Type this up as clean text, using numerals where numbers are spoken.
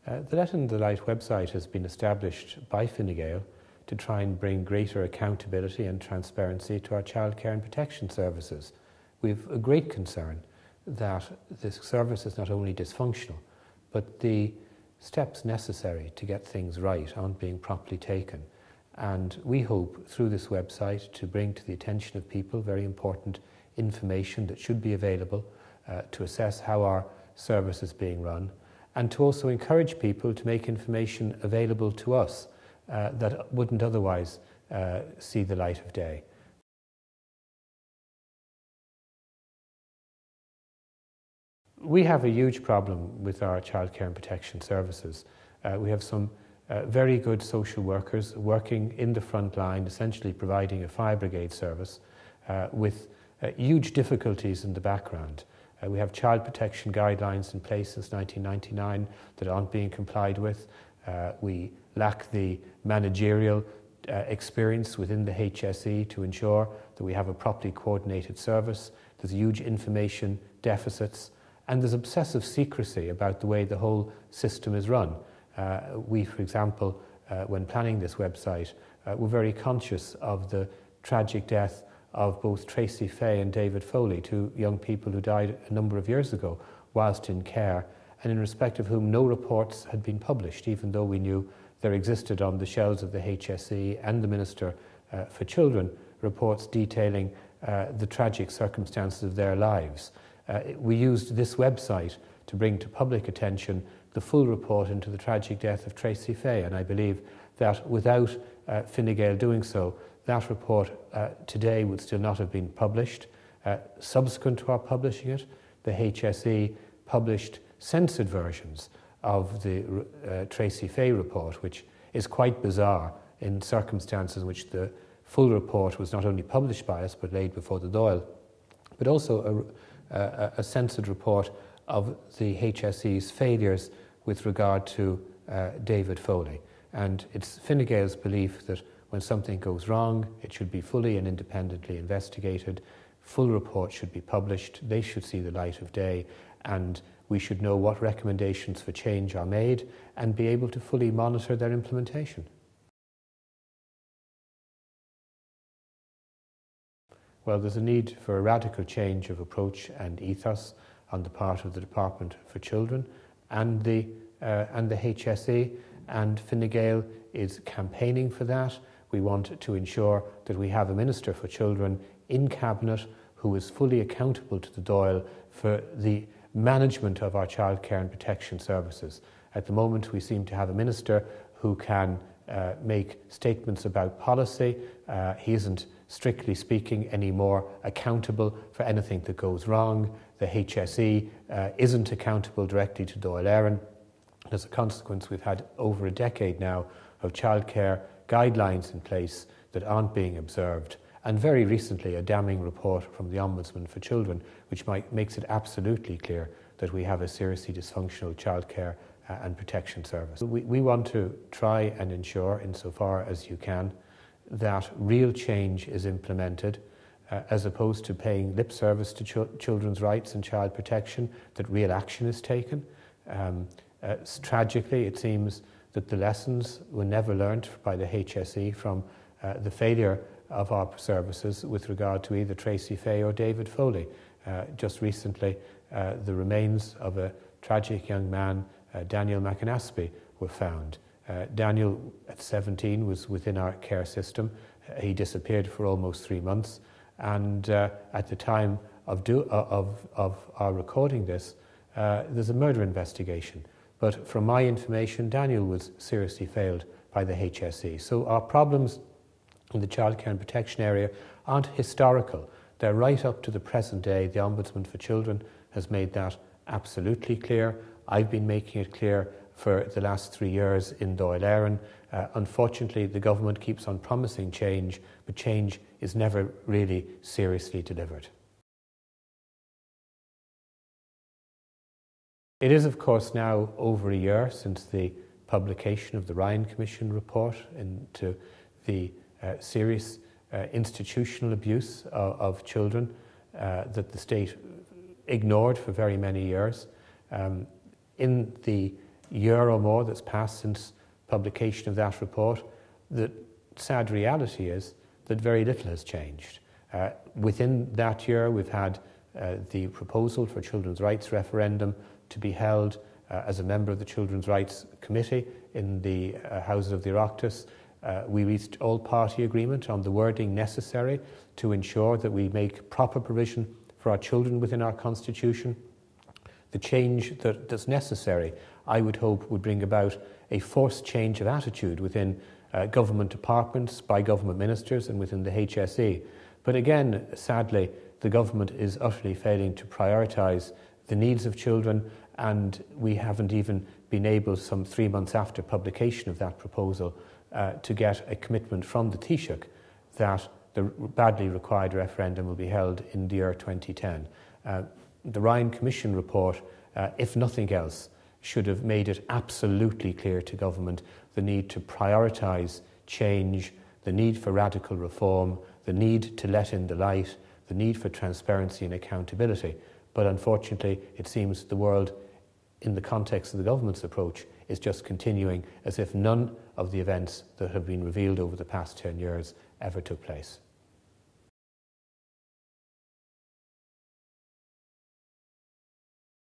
The Let in the Light website has been established by Fine Gael to try and bring greater accountability and transparency to our childcare and protection services. We have a great concern that this service is not only dysfunctional, but the steps necessary to get things right aren't being properly taken. And we hope through this website to bring to the attention of people very important information that should be available to assess how our service is being run, and to also encourage people to make information available to us that wouldn't otherwise see the light of day. We have a huge problem with our childcare and protection services. We have some very good social workers working in the front line, essentially providing a fire brigade service with huge difficulties in the background. We have child protection guidelines in place since 1999 that aren't being complied with. We lack the managerial experience within the HSE to ensure that we have a properly coordinated service. There's huge information deficits, and there's obsessive secrecy about the way the whole system is run. We, for example, when planning this website, were very conscious of the tragic death of both Tracy Fay and David Foley, two young people who died a number of years ago whilst in care, and in respect of whom no reports had been published, even though we knew there existed on the shelves of the HSE and the Minister for Children reports detailing the tragic circumstances of their lives. We used this website to bring to public attention the full report into the tragic death of Tracy Fay, and I believe that without Fine Gael doing so, that report today would still not have been published. Subsequent to our publishing it, the HSE published censored versions of the Tracy Fay report, which is quite bizarre in circumstances in which the full report was not only published by us but laid before the Dáil, but also a censored report of the HSE's failures with regard to David Foley. And it's Fine Gael's belief that when something goes wrong, it should be fully and independently investigated. Full reports should be published. They should see the light of day, and we should know what recommendations for change are made and be able to fully monitor their implementation. Well, there's a need for a radical change of approach and ethos on the part of the Department for Children and the HSE, and Fine Gael is campaigning for that. We want to ensure that we have a Minister for Children in Cabinet who is fully accountable to the Dáil for the management of our childcare and protection services. At the moment, we seem to have a Minister who can make statements about policy. He isn't, strictly speaking, any more accountable for anything that goes wrong. The HSE isn't accountable directly to Dáil Éireann. As a consequence, we've had over a decade now of childcare guidelines in place that aren't being observed, and very recently a damning report from the Ombudsman for Children, which makes it absolutely clear that we have a seriously dysfunctional childcare and protection service. We want to try and ensure, insofar as you can, that real change is implemented, as opposed to paying lip service to children's rights and child protection, that real action is taken. Tragically, it seems that the lessons were never learnt by the HSE from the failure of our services with regard to either Tracy Fay or David Foley. Just recently, the remains of a tragic young man, Daniel McAnaspey, were found. Daniel, at 17, was within our care system. He disappeared for almost 3 months, and at the time of our recording this, there's a murder investigation. But from my information, Daniel was seriously failed by the HSE. So our problems in the childcare and protection area aren't historical. They're right up to the present day. The Ombudsman for Children has made that absolutely clear. I've been making it clear for the last 3 years in Dáil Éireann. Unfortunately, the government keeps on promising change, but change is never really seriously delivered. It is, of course, now over a year since the publication of the Ryan Commission report into the serious institutional abuse of children that the state ignored for very many years. In the year or more that's passed since publication of that report, the sad reality is that very little has changed. Within that year, we've had the proposal for children's rights referendum to be held as a member of the Children's Rights Committee in the Houses of the Oireachtas. We reached all-party agreement on the wording necessary to ensure that we make proper provision for our children within our constitution. The change that's necessary, I would hope, would bring about a forced change of attitude within government departments, by government ministers and within the HSE. But again, sadly, the government is utterly failing to prioritise the needs of children, and we haven't even been able, some 3 months after publication of that proposal, to get a commitment from the Taoiseach that the badly required referendum will be held in the year 2010. The Ryan Commission report, if nothing else, should have made it absolutely clear to government the need to prioritise change, the need for radical reform, the need to let in the light, the need for transparency and accountability. But unfortunately, it seems the world, in the context of the government's approach, is just continuing as if none of the events that have been revealed over the past 10 years ever took place.